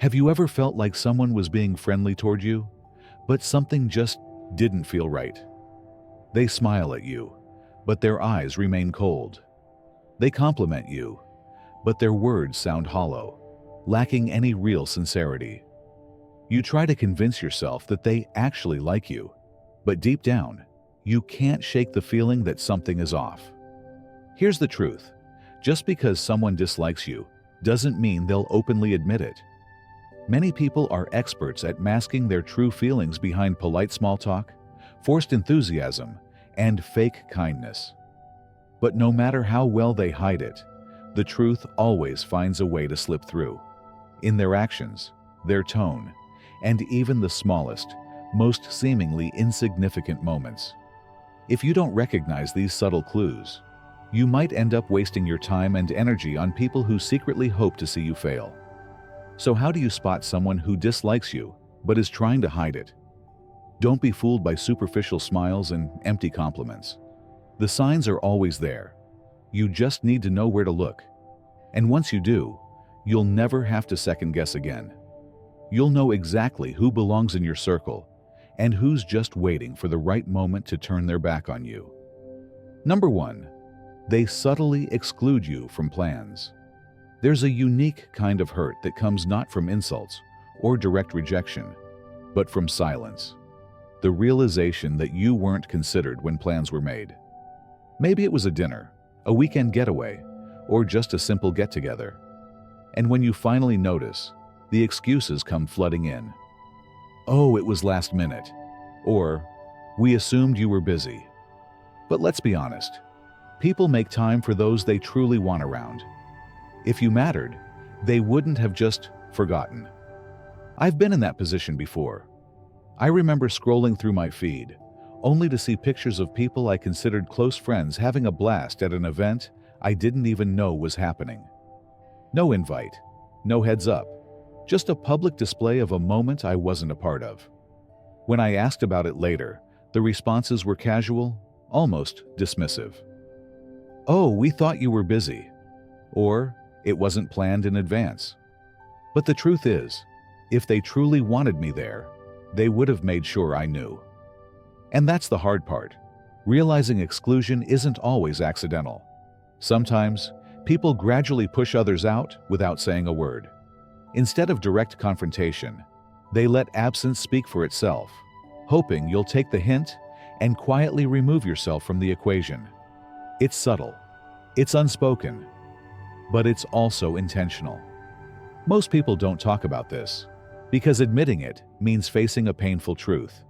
Have you ever felt like someone was being friendly toward you, but something just didn't feel right? They smile at you, but their eyes remain cold. They compliment you, but their words sound hollow, lacking any real sincerity. You try to convince yourself that they actually like you, but deep down, you can't shake the feeling that something is off. Here's the truth. Just because someone dislikes you doesn't mean they'll openly admit it. Many people are experts at masking their true feelings behind polite small talk, forced enthusiasm, and fake kindness. But no matter how well they hide it, the truth always finds a way to slip through. In their actions, their tone, and even the smallest, most seemingly insignificant moments. If you don't recognize these subtle clues, you might end up wasting your time and energy on people who secretly hope to see you fail. So how do you spot someone who dislikes you but is trying to hide it? Don't be fooled by superficial smiles and empty compliments. The signs are always there. You just need to know where to look. And once you do, you'll never have to second guess again. You'll know exactly who belongs in your circle and who's just waiting for the right moment to turn their back on you. Number 1. They subtly exclude you from plans. There's a unique kind of hurt that comes not from insults or direct rejection, but from silence. The realization that you weren't considered when plans were made. Maybe it was a dinner, a weekend getaway, or just a simple get-together. And when you finally notice, the excuses come flooding in. Oh, it was last minute. Or, we assumed you were busy. But let's be honest. People make time for those they truly want around. If you mattered, they wouldn't have just forgotten. I've been in that position before. I remember scrolling through my feed, only to see pictures of people I considered close friends having a blast at an event I didn't even know was happening. No invite, no heads up, just a public display of a moment I wasn't a part of. When I asked about it later, the responses were casual, almost dismissive. Oh, we thought you were busy. Or, it wasn't planned in advance. But the truth is, if they truly wanted me there, they would have made sure I knew. And that's the hard part. Realizing exclusion isn't always accidental. Sometimes, people gradually push others out without saying a word. Instead of direct confrontation, they let absence speak for itself, hoping you'll take the hint and quietly remove yourself from the equation. It's subtle, it's unspoken, but it's also intentional. Most people don't talk about this, because admitting it means facing a painful truth.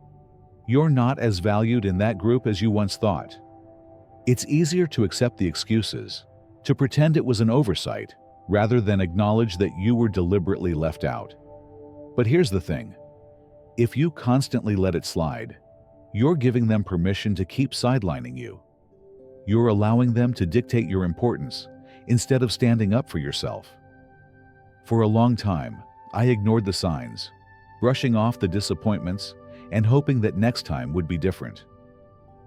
You're not as valued in that group as you once thought. It's easier to accept the excuses, to pretend it was an oversight, rather than acknowledge that you were deliberately left out. But here's the thing. If you constantly let it slide, you're giving them permission to keep sidelining you. You're allowing them to dictate your importance instead of standing up for yourself. For a long time, I ignored the signs, brushing off the disappointments and hoping that next time would be different.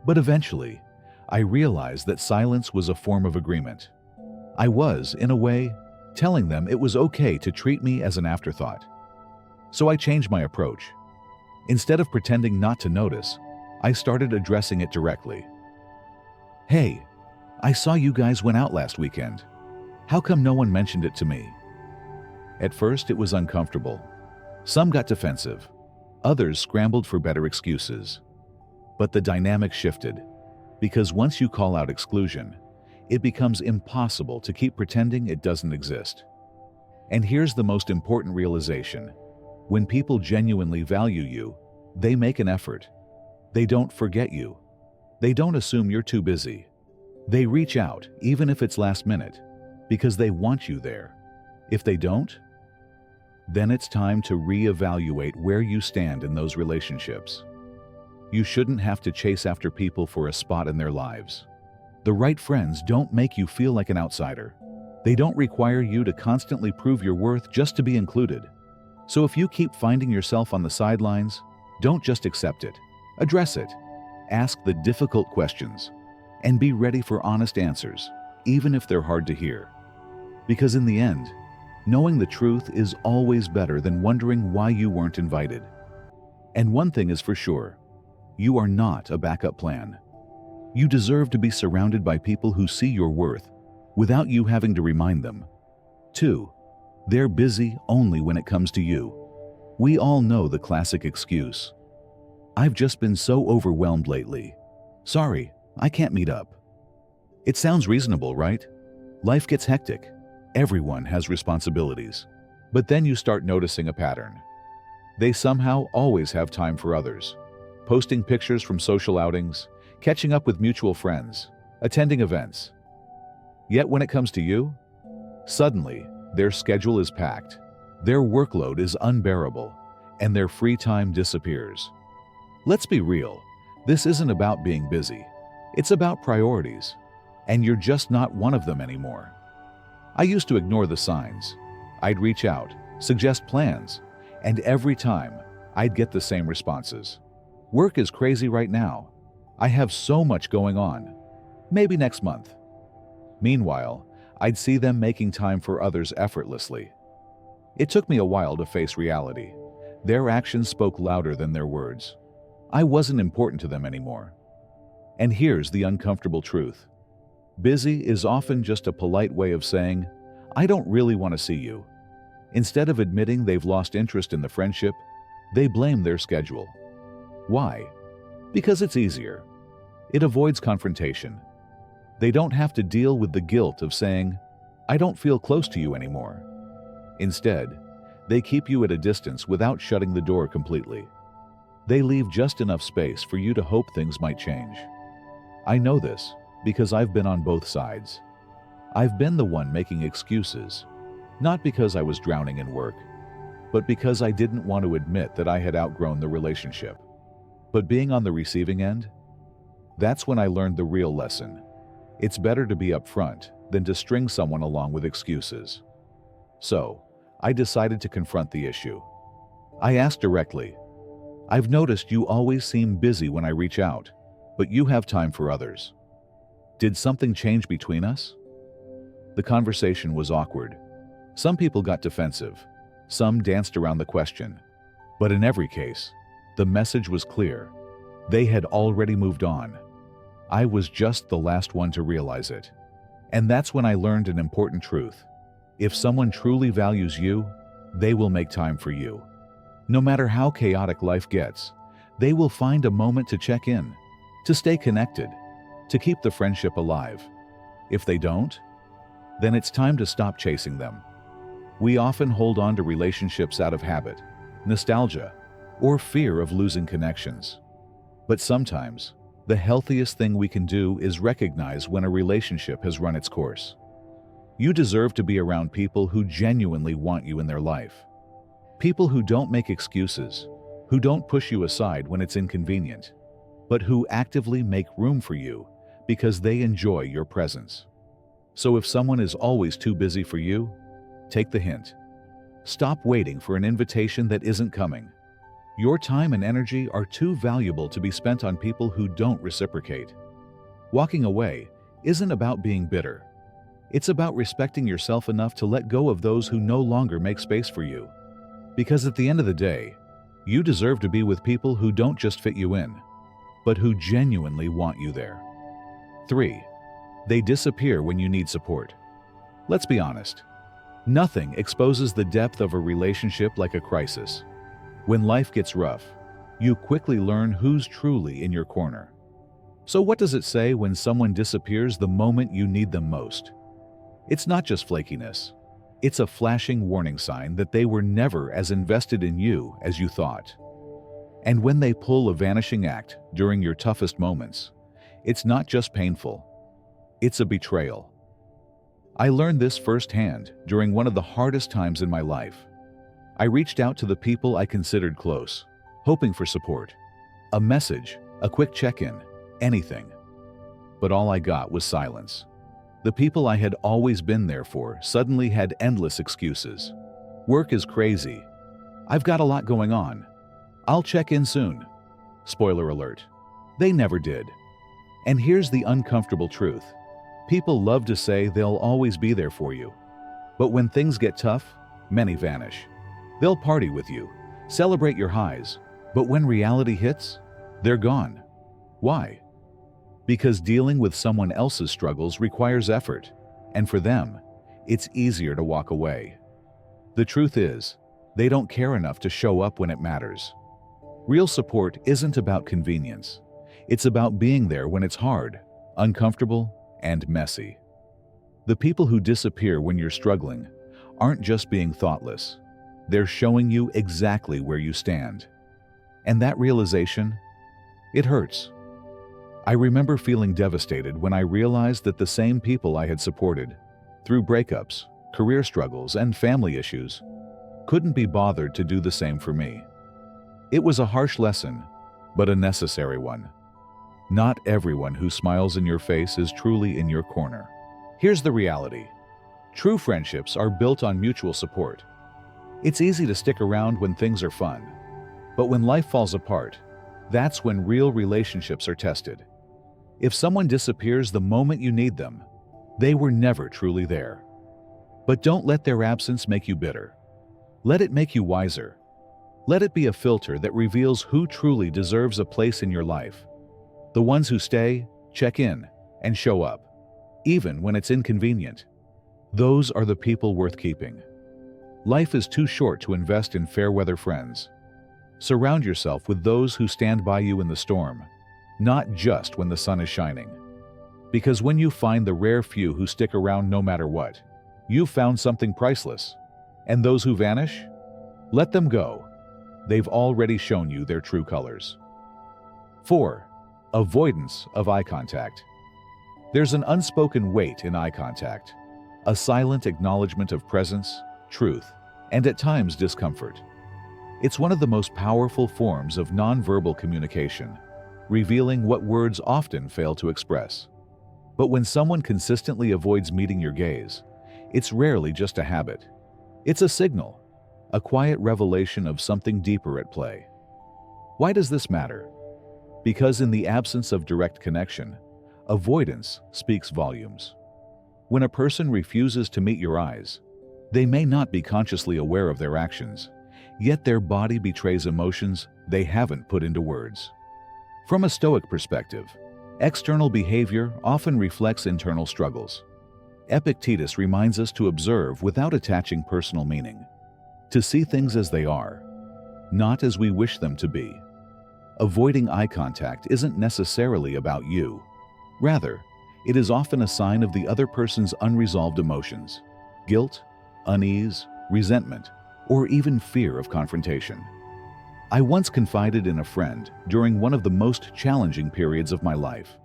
But eventually, I realized that silence was a form of agreement. I was, in a way, telling them it was okay to treat me as an afterthought. So I changed my approach. Instead of pretending not to notice, I started addressing it directly. Hey, I saw you guys went out last weekend. How come no one mentioned it to me? At first, it was uncomfortable. Some got defensive. Others scrambled for better excuses. But the dynamic shifted, because once you call out exclusion, it becomes impossible to keep pretending it doesn't exist. And here's the most important realization. When people genuinely value you, they make an effort. They don't forget you. They don't assume you're too busy. They reach out, even if it's last minute, because they want you there. If they don't, then it's time to reevaluate where you stand in those relationships. You shouldn't have to chase after people for a spot in their lives. The right friends don't make you feel like an outsider. They don't require you to constantly prove your worth just to be included. So if you keep finding yourself on the sidelines, don't just accept it. Address it. Ask the difficult questions. And be ready for honest answers, even if they're hard to hear. Because in the end, Knowing the truth is always better than wondering why you weren't invited. And one thing is for sure, you are not a backup plan. You deserve to be surrounded by people who see your worth without you having to remind them. 2. They're busy only when it comes to you. We all know the classic excuse. I've just been so overwhelmed lately. Sorry, I can't meet up. It sounds reasonable, right? Life gets hectic. Everyone has responsibilities. But then you start noticing a pattern. They somehow always have time for others. Posting pictures from social outings, catching up with mutual friends, attending events. Yet when it comes to you, suddenly their schedule is packed, their workload is unbearable, and their free time disappears. Let's be real, this isn't about being busy. It's about priorities, and you're just not one of them anymore. I used to ignore the signs. I'd reach out, suggest plans, and every time I'd get the same responses. Work is crazy right now. I have so much going on. Maybe next month. Meanwhile, I'd see them making time for others effortlessly. It took me a while to face reality. Their actions spoke louder than their words. I wasn't important to them anymore. And here's the uncomfortable truth. Busy is often just a polite way of saying, I don't really want to see you. Instead of admitting they've lost interest in the friendship, they blame their schedule. Why? Because it's easier. It avoids confrontation. They don't have to deal with the guilt of saying, I don't feel close to you anymore. Instead, they keep you at a distance without shutting the door completely. They leave just enough space for you to hope things might change. I know this because I've been on both sides. I've been the one making excuses, not because I was drowning in work, but because I didn't want to admit that I had outgrown the relationship. But being on the receiving end, that's when I learned the real lesson. It's better to be upfront than to string someone along with excuses. So, I decided to confront the issue. I asked directly, I've noticed you always seem busy when I reach out, but you have time for others. Did something change between us? The conversation was awkward. Some people got defensive. Some danced around the question. But in every case, the message was clear. They had already moved on. I was just the last one to realize it. And that's when I learned an important truth. If someone truly values you, they will make time for you. No matter how chaotic life gets, they will find a moment to check in, to stay connected, to keep the friendship alive. If they don't, then it's time to stop chasing them. We often hold on to relationships out of habit, nostalgia, or fear of losing connections. But sometimes, the healthiest thing we can do is recognize when a relationship has run its course. You deserve to be around people who genuinely want you in their life. People who don't make excuses, who don't push you aside when it's inconvenient, but who actively make room for you because they enjoy your presence. So if someone is always too busy for you, take the hint. Stop waiting for an invitation that isn't coming. Your time and energy are too valuable to be spent on people who don't reciprocate. Walking away isn't about being bitter. It's about respecting yourself enough to let go of those who no longer make space for you. Because at the end of the day, you deserve to be with people who don't just fit you in, but who genuinely want you there. 3. They disappear when you need support. Let's be honest. Nothing exposes the depth of a relationship like a crisis. When life gets rough, you quickly learn who's truly in your corner. So what does it say when someone disappears the moment you need them most? It's not just flakiness. It's a flashing warning sign that they were never as invested in you as you thought. And when they pull a vanishing act during your toughest moments, it's not just painful. It's a betrayal. I learned this firsthand during one of the hardest times in my life. I reached out to the people I considered close, hoping for support. A message, a quick check-in, anything. But all I got was silence. The people I had always been there for suddenly had endless excuses. Work is crazy. I've got a lot going on. I'll check in soon. Spoiler alert. They never did. And here's the uncomfortable truth. People love to say they'll always be there for you. But when things get tough, many vanish. They'll party with you, celebrate your highs, but when reality hits, they're gone. Why? Because dealing with someone else's struggles requires effort, and for them, it's easier to walk away. The truth is, they don't care enough to show up when it matters. Real support isn't about convenience. It's about being there when it's hard, uncomfortable, and messy. The people who disappear when you're struggling aren't just being thoughtless. They're showing you exactly where you stand. And that realization, it hurts. I remember feeling devastated when I realized that the same people I had supported, through breakups, career struggles, and family issues, couldn't be bothered to do the same for me. It was a harsh lesson, but a necessary one. Not everyone who smiles in your face is truly in your corner. Here's the reality. True friendships are built on mutual support. It's easy to stick around when things are fun, but when life falls apart, that's when real relationships are tested. If someone disappears the moment you need them, they were never truly there. But don't let their absence make you bitter. Let it make you wiser. Let it be a filter that reveals who truly deserves a place in your life. The ones who stay, check in, and show up, even when it's inconvenient. Those are the people worth keeping. Life is too short to invest in fair-weather friends. Surround yourself with those who stand by you in the storm, not just when the sun is shining. Because when you find the rare few who stick around no matter what, you've found something priceless. And those who vanish? Let them go. They've already shown you their true colors. 4. Avoidance of eye contact. There's an unspoken weight in eye contact, a silent acknowledgement of presence, truth, and at times discomfort. It's one of the most powerful forms of nonverbal communication, revealing what words often fail to express. But when someone consistently avoids meeting your gaze, it's rarely just a habit. It's a signal, a quiet revelation of something deeper at play. Why does this matter? Because in the absence of direct connection, avoidance speaks volumes. When a person refuses to meet your eyes, they may not be consciously aware of their actions, yet their body betrays emotions they haven't put into words. From a Stoic perspective, external behavior often reflects internal struggles. Epictetus reminds us to observe without attaching personal meaning, to see things as they are, not as we wish them to be. Avoiding eye contact isn't necessarily about you. Rather, it is often a sign of the other person's unresolved emotions, guilt, unease, resentment, or even fear of confrontation. I once confided in a friend during one of the most challenging periods of my life.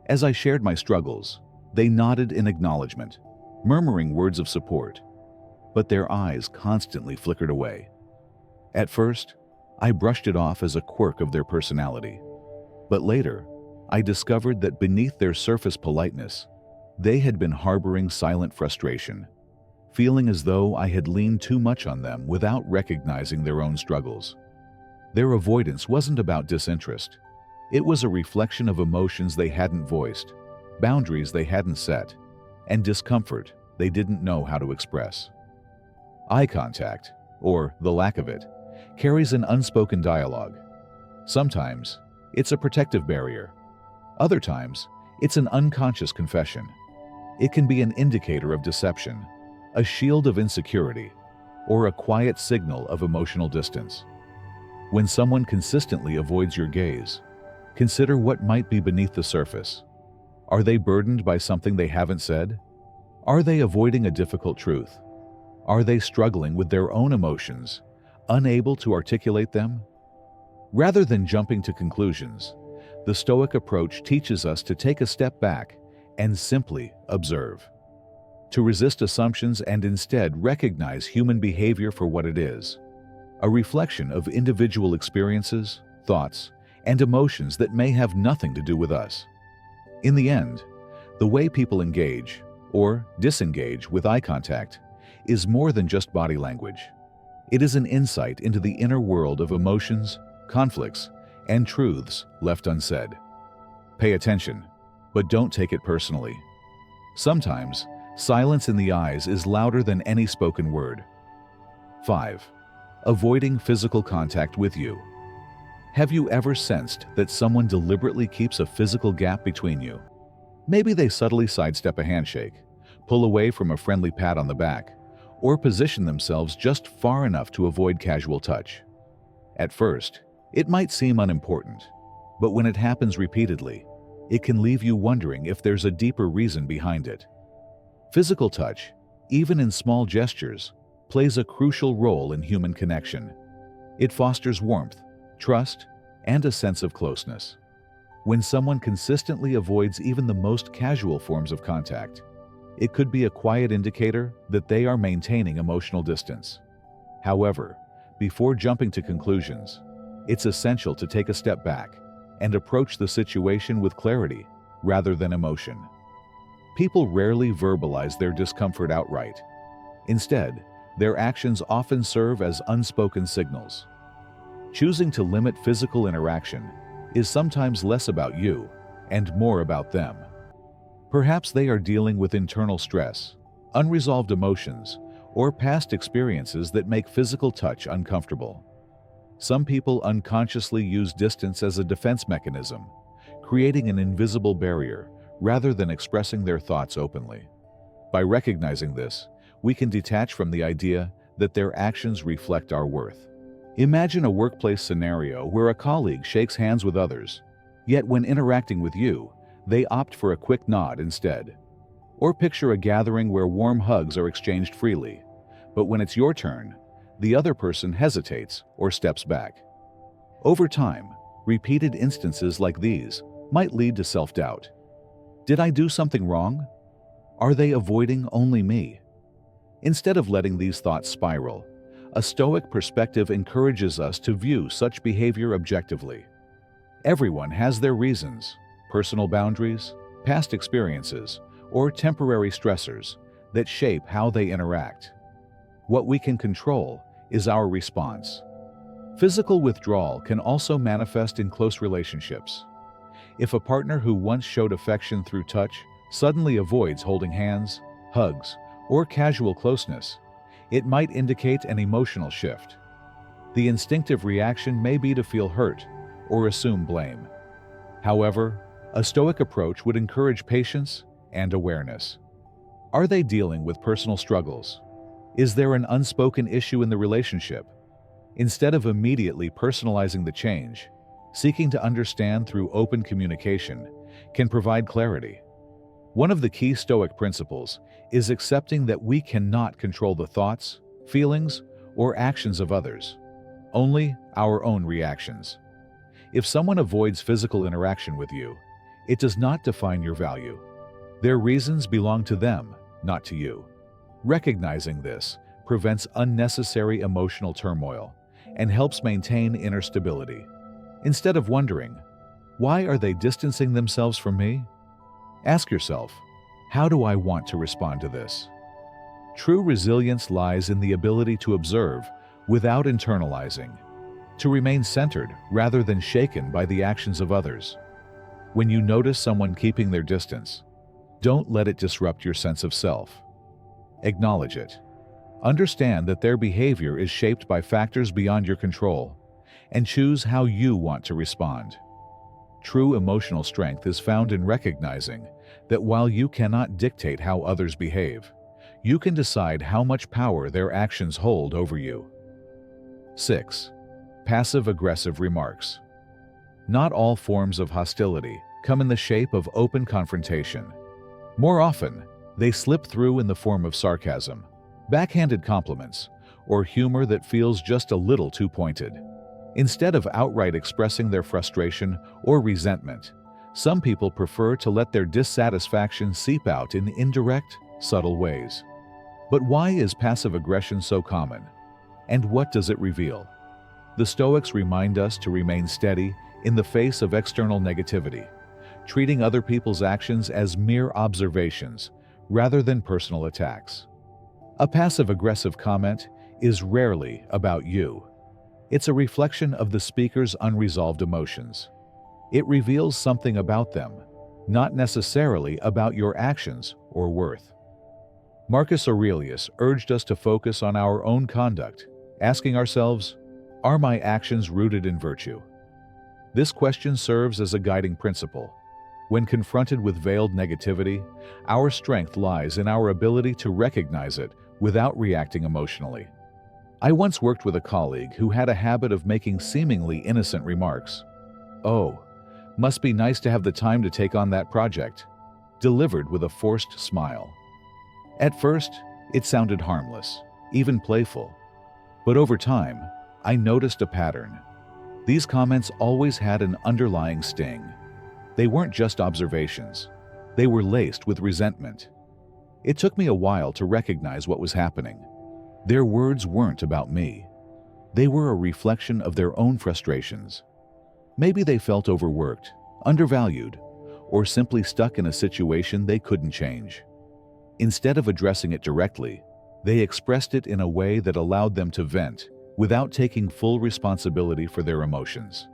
As I shared my struggles, they nodded in acknowledgement, murmuring words of support, but their eyes constantly flickered away. At first, I brushed it off as a quirk of their personality, but later, I discovered that beneath their surface politeness, they had been harboring silent frustration, feeling as though I had leaned too much on them without recognizing their own struggles. Their avoidance wasn't about disinterest. It was a reflection of emotions they hadn't voiced, boundaries they hadn't set, and discomfort they didn't know how to express. Eye contact, or the lack of it, carries an unspoken dialogue. Sometimes, it's a protective barrier. Other times, it's an unconscious confession. It can be an indicator of deception, a shield of insecurity, or a quiet signal of emotional distance. When someone consistently avoids your gaze, consider what might be beneath the surface. Are they burdened by something they haven't said? Are they avoiding a difficult truth? Are they struggling with their own emotions, unable to articulate them? Rather than jumping to conclusions, the Stoic approach teaches us to take a step back and simply observe, to resist assumptions and instead recognize human behavior for what it is, a reflection of individual experiences, thoughts, and emotions that may have nothing to do with us. In the end, the way people engage, or disengage with eye contact, is more than just body language. It is an insight into the inner world of emotions, conflicts, and truths left unsaid. Pay attention, but don't take it personally. Sometimes, Silence in the eyes is louder than any spoken word. 5. Avoiding physical contact with you. Have you ever sensed that someone deliberately keeps a physical gap between you? Maybe they subtly sidestep a handshake, pull away from a friendly pat on the back, or position themselves just far enough to avoid casual touch. At first, it might seem unimportant, but when it happens repeatedly, it can leave you wondering if there's a deeper reason behind it. Physical touch, even in small gestures, plays a crucial role in human connection. It fosters warmth, trust, and a sense of closeness. When someone consistently avoids even the most casual forms of contact, it could be a quiet indicator that they are maintaining emotional distance. However, before jumping to conclusions, it's essential to take a step back and approach the situation with clarity rather than emotion. People rarely verbalize their discomfort outright. Instead, their actions often serve as unspoken signals. Choosing to limit physical interaction is sometimes less about you and more about them. Perhaps they are dealing with internal stress, unresolved emotions, or past experiences that make physical touch uncomfortable. Some people unconsciously use distance as a defense mechanism, creating an invisible barrier rather than expressing their thoughts openly. By recognizing this, we can detach from the idea that their actions reflect our worth. Imagine a workplace scenario where a colleague shakes hands with others, yet when interacting with you, they opt for a quick nod instead. Or picture a gathering where warm hugs are exchanged freely, but when it's your turn, the other person hesitates or steps back. Over time, repeated instances like these might lead to self-doubt. Did I do something wrong? Are they avoiding only me? Instead of letting these thoughts spiral, a Stoic perspective encourages us to view such behavior objectively. Everyone has their reasons, personal boundaries, past experiences, or temporary stressors that shape how they interact. What we can control is our response. Physical withdrawal can also manifest in close relationships. If a partner who once showed affection through touch suddenly avoids holding hands, hugs, or casual closeness, it might indicate an emotional shift. The instinctive reaction may be to feel hurt or assume blame. However, a Stoic approach would encourage patience and awareness. Are they dealing with personal struggles? Is there an unspoken issue in the relationship? Instead of immediately personalizing the change, seeking to understand through open communication can provide clarity. One of the key Stoic principles is accepting that we cannot control the thoughts, feelings, or actions of others, only our own reactions. If someone avoids physical interaction with you, it does not define your value. Their reasons belong to them, not to you. Recognizing this prevents unnecessary emotional turmoil and helps maintain inner stability. Instead of wondering, why are they distancing themselves from me? Ask yourself, how do I want to respond to this? True resilience lies in the ability to observe without internalizing, to remain centered rather than shaken by the actions of others. When you notice someone keeping their distance, don't let it disrupt your sense of self. Acknowledge it. Understand that their behavior is shaped by factors beyond your control, and choose how you want to respond. True emotional strength is found in recognizing that while you cannot dictate how others behave, you can decide how much power their actions hold over you. 6. Passive-aggressive remarks. Not all forms of hostility come in the shape of open confrontation. More often, they slip through in the form of sarcasm, backhanded compliments, or humor that feels just a little too pointed. Instead of outright expressing their frustration or resentment, some people prefer to let their dissatisfaction seep out in indirect, subtle ways. But why is passive aggression so common? And what does it reveal? The Stoics remind us to remain steady in the face of external negativity, treating other people's actions as mere observations rather than personal attacks. A passive-aggressive comment is rarely about you. It's a reflection of the speaker's unresolved emotions. It reveals something about them, not necessarily about your actions or worth. Marcus Aurelius urged us to focus on our own conduct, asking ourselves, are my actions rooted in virtue? This question serves as a guiding principle. When confronted with veiled negativity, our strength lies in our ability to recognize it without reacting emotionally. I once worked with a colleague who had a habit of making seemingly innocent remarks. "Oh, must be nice to have the time to take on that project," delivered with a forced smile. At first, it sounded harmless, even playful. But over time, I noticed a pattern. These comments always had an underlying sting. They weren't just observations. They were laced with resentment. It took me a while to recognize what was happening. Their words weren't about me. They were a reflection of their own frustrations. Maybe they felt overworked, undervalued, or simply stuck in a situation they couldn't change. Instead of addressing it directly, they expressed it in a way that allowed them to vent without taking full responsibility for their emotions.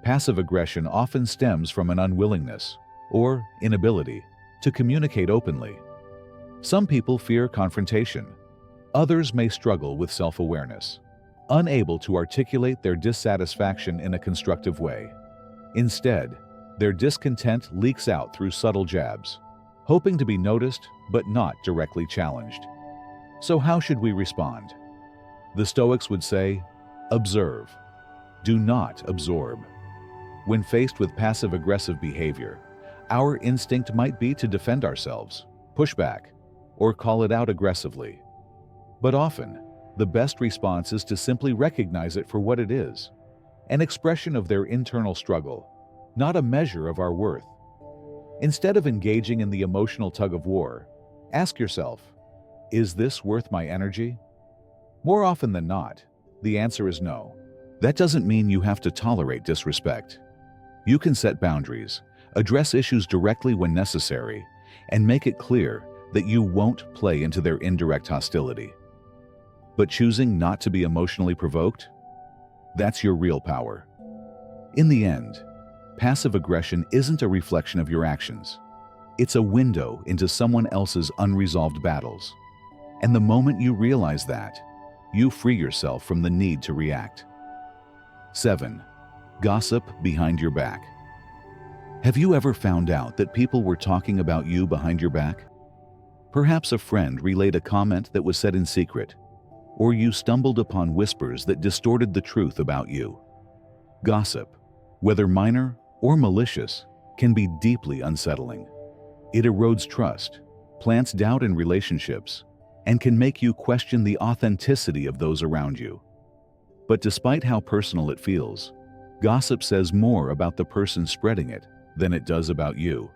Passive aggression often stems from an unwillingness or inability to communicate openly. Some people fear confrontation. Others may struggle with self-awareness, unable to articulate their dissatisfaction in a constructive way. Instead, their discontent leaks out through subtle jabs, hoping to be noticed but not directly challenged. So how should we respond? The Stoics would say, observe. Do not absorb. When faced with passive-aggressive behavior, our instinct might be to defend ourselves, push back, or call it out aggressively. But often, the best response is to simply recognize it for what it is, an expression of their internal struggle, not a measure of our worth. Instead of engaging in the emotional tug-of-war, ask yourself, is this worth my energy? More often than not, the answer is no. That doesn't mean you have to tolerate disrespect. You can set boundaries, address issues directly when necessary, and make it clear that you won't play into their indirect hostility. But choosing not to be emotionally provoked? That's your real power. In the end, passive aggression isn't a reflection of your actions. It's a window into someone else's unresolved battles. And the moment you realize that, you free yourself from the need to react. 7. Gossip behind your back. Have you ever found out that people were talking about you behind your back? Perhaps a friend relayed a comment that was said in secret, or you stumbled upon whispers that distorted the truth about you. Gossip, whether minor or malicious, can be deeply unsettling. It erodes trust, plants doubt in relationships, and can make you question the authenticity of those around you. But despite how personal it feels, gossip says more about the person spreading it than it does about you.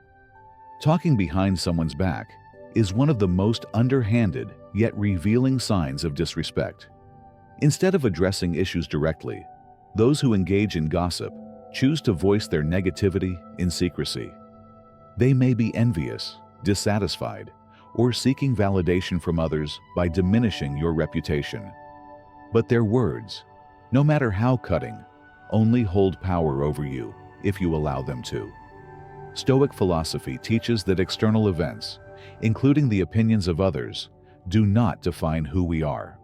Talking behind someone's back is one of the most underhanded yet revealing signs of disrespect. Instead of addressing issues directly, those who engage in gossip choose to voice their negativity in secrecy. They may be envious, dissatisfied, or seeking validation from others by diminishing your reputation. But their words, no matter how cutting, only hold power over you if you allow them to. Stoic philosophy teaches that external events, including the opinions of others, do not define who we are.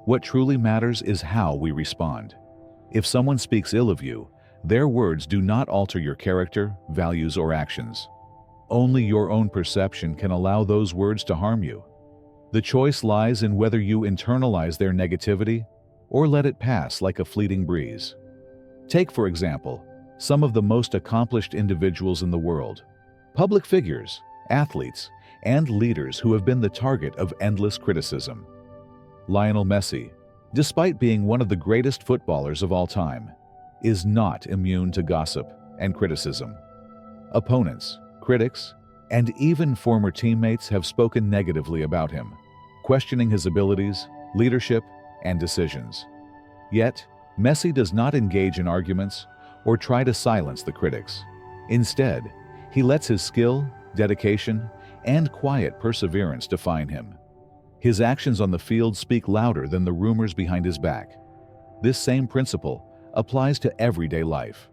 What truly matters is how we respond. If someone speaks ill of you, their words do not alter your character, values, or actions. Only your own perception can allow those words to harm you. The choice lies in whether you internalize their negativity or let it pass like a fleeting breeze. Take, for example, some of the most accomplished individuals in the world, public figures, athletes, and leaders who have been the target of endless criticism. Lionel Messi, despite being one of the greatest footballers of all time, is not immune to gossip and criticism. Opponents, critics, and even former teammates have spoken negatively about him, questioning his abilities, leadership, and decisions. Yet, Messi does not engage in arguments or try to silence the critics. Instead, he lets his skill, dedication, and quiet perseverance define him. His actions on the field speak louder than the rumors behind his back. This same principle applies to everyday life.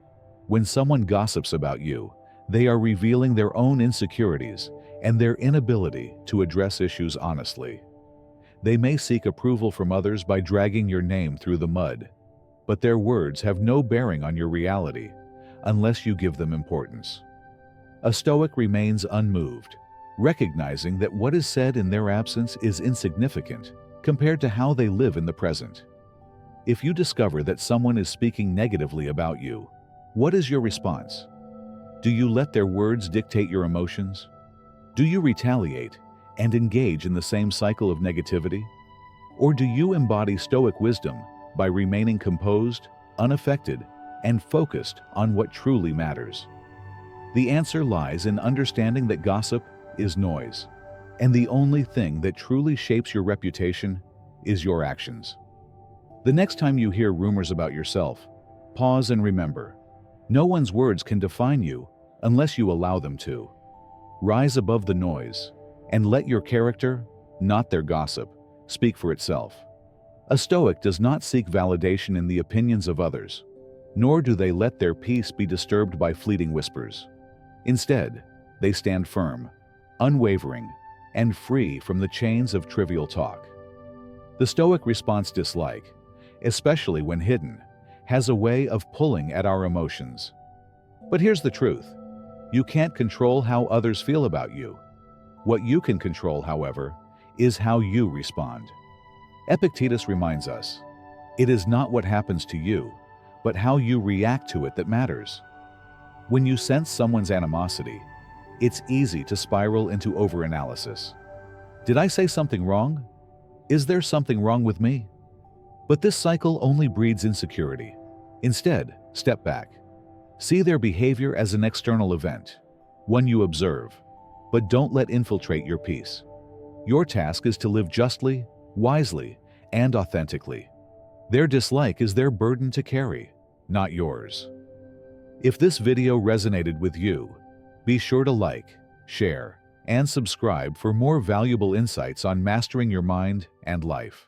When someone gossips about you, they are revealing their own insecurities and their inability to address issues honestly. They may seek approval from others by dragging your name through the mud, but their words have no bearing on your reality unless you give them importance. A Stoic remains unmoved, recognizing that what is said in their absence is insignificant compared to how they live in the present. If you discover that someone is speaking negatively about you, what is your response? Do you let their words dictate your emotions? Do you retaliate and engage in the same cycle of negativity? Or do you embody Stoic wisdom by remaining composed, unaffected, and focused on what truly matters? The answer lies in understanding that gossip is noise, and the only thing that truly shapes your reputation is your actions. The next time you hear rumors about yourself, pause and remember, no one's words can define you unless you allow them to. Rise above the noise and let your character, not their gossip, speak for itself. A Stoic does not seek validation in the opinions of others, nor do they let their peace be disturbed by fleeting whispers. Instead, they stand firm, unwavering, and free from the chains of trivial talk. The Stoic response dislike, especially when hidden, has a way of pulling at our emotions. But here's the truth. You can't control how others feel about you. What you can control, however, is how you respond. Epictetus reminds us, it is not what happens to you, but how you react to it that matters. When you sense someone's animosity, it's easy to spiral into overanalysis. Did I say something wrong? Is there something wrong with me? But this cycle only breeds insecurity. Instead, step back. See their behavior as an external event, one you observe, but don't let infiltrate your peace. Your task is to live justly, wisely, and authentically. Their dislike is their burden to carry, not yours. If this video resonated with you, be sure to like, share, and subscribe for more valuable insights on mastering your mind and life.